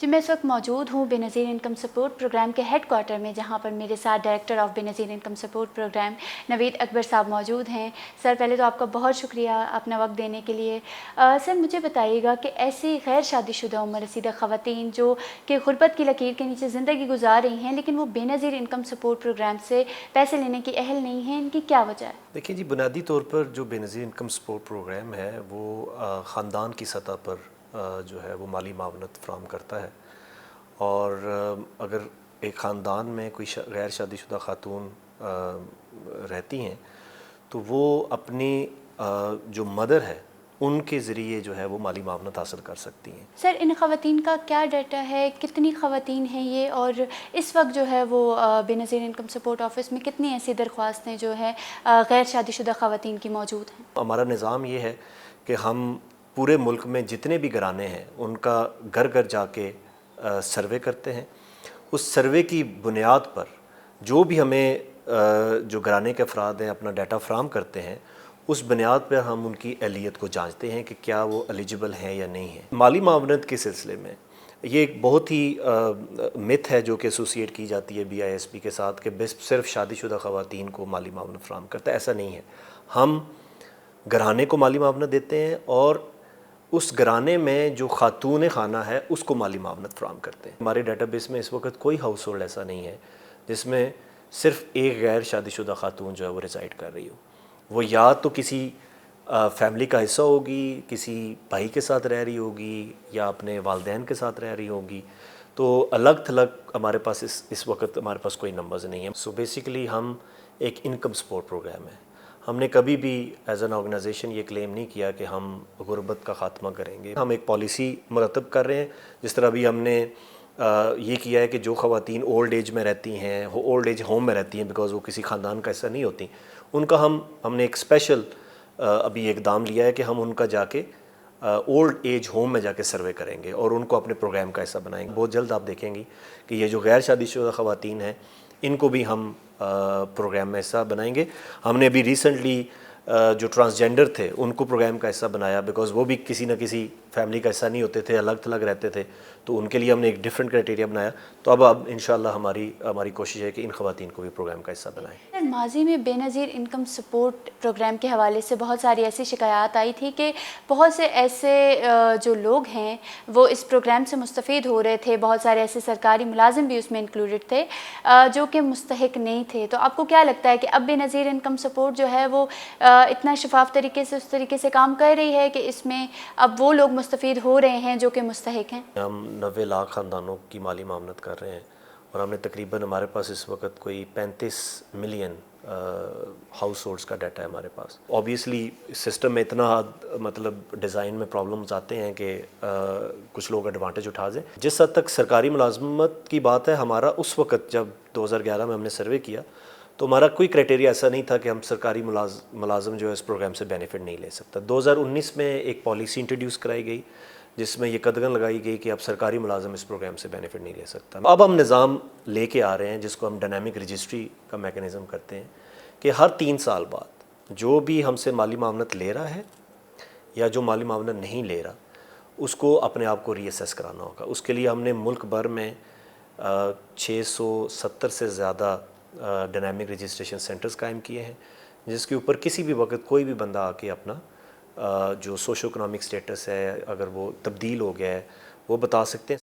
جی میں اس وقت موجود ہوں بے نظیر انکم سپورٹ پروگرام کے ہیڈ کوارٹر میں، جہاں پر میرے ساتھ ڈائریکٹر آف بے نظیر انکم سپورٹ پروگرام نوید اکبر صاحب موجود ہیں۔ سر پہلے تو آپ کا بہت شکریہ اپنا وقت دینے کے لیے۔ سر مجھے بتائیے گا کہ ایسی غیر شادی شدہ عمر رسیدہ خواتین جو کہ غربت کی لکیر کے نیچے زندگی گزار رہی ہیں، لیکن وہ بے نظیر انکم سپورٹ پروگرام سے پیسے لینے کی اہل نہیں ہیں، ان کی کیا وجہ ہے؟ دیکھیں جی، بنیادی طور پر جو بے نظیر انکم سپورٹ پروگرام ہے وہ خاندان کی سطح پر جو ہے وہ مالی معاونت فراہم کرتا ہے، اور اگر ایک خاندان میں کوئی غیر شادی شدہ خاتون رہتی ہیں تو وہ اپنی جو مدر ہے ان کے ذریعے جو ہے وہ مالی معاونت حاصل کر سکتی ہیں۔ سر ان خواتین کا کیا ڈیٹا ہے؟ کتنی خواتین ہیں یہ، اور اس وقت جو ہے وہ بے نظیر انکم سپورٹ آفس میں کتنی ایسی درخواستیں جو ہے غیر شادی شدہ خواتین کی موجود ہیں؟ ہمارا نظام یہ ہے کہ ہم پورے ملک میں جتنے بھی گھرانے ہیں ان کا گھر گھر جا کے سروے کرتے ہیں۔ اس سروے کی بنیاد پر جو بھی ہمیں جو گھرانے کے افراد ہیں اپنا ڈیٹا فراہم کرتے ہیں، اس بنیاد پر ہم ان کی اہلیت کو جانچتے ہیں کہ کیا وہ ایلیجبل ہیں یا نہیں ہیں۔ مالی معاونت کے سلسلے میں یہ ایک بہت ہی متھ ہے جو کہ ایسوسیٹ کی جاتی ہے BISP کے ساتھ کہ صرف شادی شدہ خواتین کو مالی معاونت فراہم کرتا ہے۔ ایسا نہیں ہے، ہم گھرانے کو مالی معاونت دیتے ہیں اور اس گھرانے میں جو خاتون خانہ ہے اس کو مالی معاونت فراہم کرتے ہیں۔ ہمارے ڈیٹا بیس میں اس وقت کوئی ہاؤس ہولڈ ایسا نہیں ہے جس میں صرف ایک غیر شادی شدہ خاتون جو ہے وہ ریزائڈ کر رہی ہو۔ وہ یا تو کسی فیملی کا حصہ ہوگی، کسی بھائی کے ساتھ رہ رہی ہوگی، یا اپنے والدین کے ساتھ رہ رہی ہوگی۔ تو الگ تھلگ ہمارے پاس اس وقت ہمارے پاس کوئی نمبرز نہیں ہیں۔ سو بیسیکلی ہم ایک انکم سپورٹ پروگرام ہے۔ ہم نے کبھی بھی ایز این آرگنائزیشن یہ کلیم نہیں کیا کہ ہم غربت کا خاتمہ کریں گے۔ ہم ایک پالیسی مرتب کر رہے ہیں، جس طرح بھی ہم نے یہ کیا ہے کہ جو خواتین اولڈ ایج میں رہتی ہیں، وہ اولڈ ایج ہوم میں رہتی ہیں بیکاز وہ کسی خاندان کا حصہ نہیں ہوتی، ان کا ہم نے ایک اسپیشل ابھی اقدام لیا ہے کہ ہم ان کا جا کے اولڈ ایج ہوم میں جا کے سروے کریں گے اور ان کو اپنے پروگرام کا حصہ بنائیں گے۔ بہت جلد آپ دیکھیں گی کہ یہ جو غیر شادی شدہ خواتین ہیں ان کو بھی ہم پروگرام میں حصہ بنائیں گے۔ ہم نے ابھی ریسنٹلی جو ٹرانسجینڈر تھے ان کو پروگرام کا حصہ بنایا بیکاز وہ بھی کسی نہ کسی فیملی کا حصہ نہیں ہوتے تھے، الگ تھلگ رہتے تھے، تو ان کے لیے ہم نے ایک ڈفرینٹ کرائٹیریا بنایا۔ تو اب انشاءاللہ ہماری کوشش ہے کہ ان خواتین کو بھی پروگرام کا حصہ بنائیں۔ ماضی میں بے نظیر انکم سپورٹ پروگرام کے حوالے سے بہت ساری ایسی شکایات آئی تھی کہ بہت سے ایسے جو لوگ ہیں وہ اس پروگرام سے مستفید ہو رہے تھے، بہت سارے ایسے سرکاری ملازم بھی اس میں انکلوڈڈ تھے جو کہ مستحق نہیں تھے۔ تو آپ کو کیا لگتا ہے کہ اب بے نظیر انکم سپورٹ جو ہے وہ اتنا شفاف طریقے سے اس طریقے سے کام کر رہی ہے کہ اس میں اب وہ لوگ مستفید ہو رہے ہیں جو کہ مستحق ہیں؟ ہم 90 لاکھ خاندانوں کی مالی معاونت کر رہے ہیں، اور ہم نے تقریباً ہمارے پاس اس وقت کوئی 35 ملین ہاؤس ہولڈس کا ڈیٹا ہے ہمارے پاس۔ اوبیسلی سسٹم میں اتنا مطلب ڈیزائن میں پرابلمز آتے ہیں کہ کچھ لوگ ایڈوانٹیج اٹھا دیں۔ جس حد تک سرکاری ملازمت کی بات ہے، ہمارا اس وقت جب 2011 میں ہم نے سروے کیا تو ہمارا کوئی کرائٹیریا ایسا نہیں تھا کہ ہم سرکاری ملازم جو ہے اس پروگرام سے بینیفٹ نہیں لے سکتا۔ 2019 میں ایک پالیسی انٹروڈیوس کرائی گئی جس میں یہ قدغن لگائی گئی کہ اب سرکاری ملازم اس پروگرام سے بینیفٹ نہیں لے سکتا۔ اب ہم نظام لے کے آ رہے ہیں جس کو ہم ڈائنامک رجسٹری کا میکنزم کرتے ہیں کہ ہر 3 سال بعد جو بھی ہم سے مالی معاونت لے رہا ہے یا جو مالی معاونت نہیں لے رہا اس کو اپنے آپ کو ری ایسیس کرانا ہوگا۔ اس کے لیے ہم نے ملک بھر میں 670 سے زیادہ ڈائنامک رجسٹریشن سینٹرز قائم کیے ہیں، جس کے اوپر کسی بھی وقت کوئی بھی بندہ آ کے اپنا جو سوشو اکنامک سٹیٹس ہے اگر وہ تبدیل ہو گیا ہے وہ بتا سکتے ہیں۔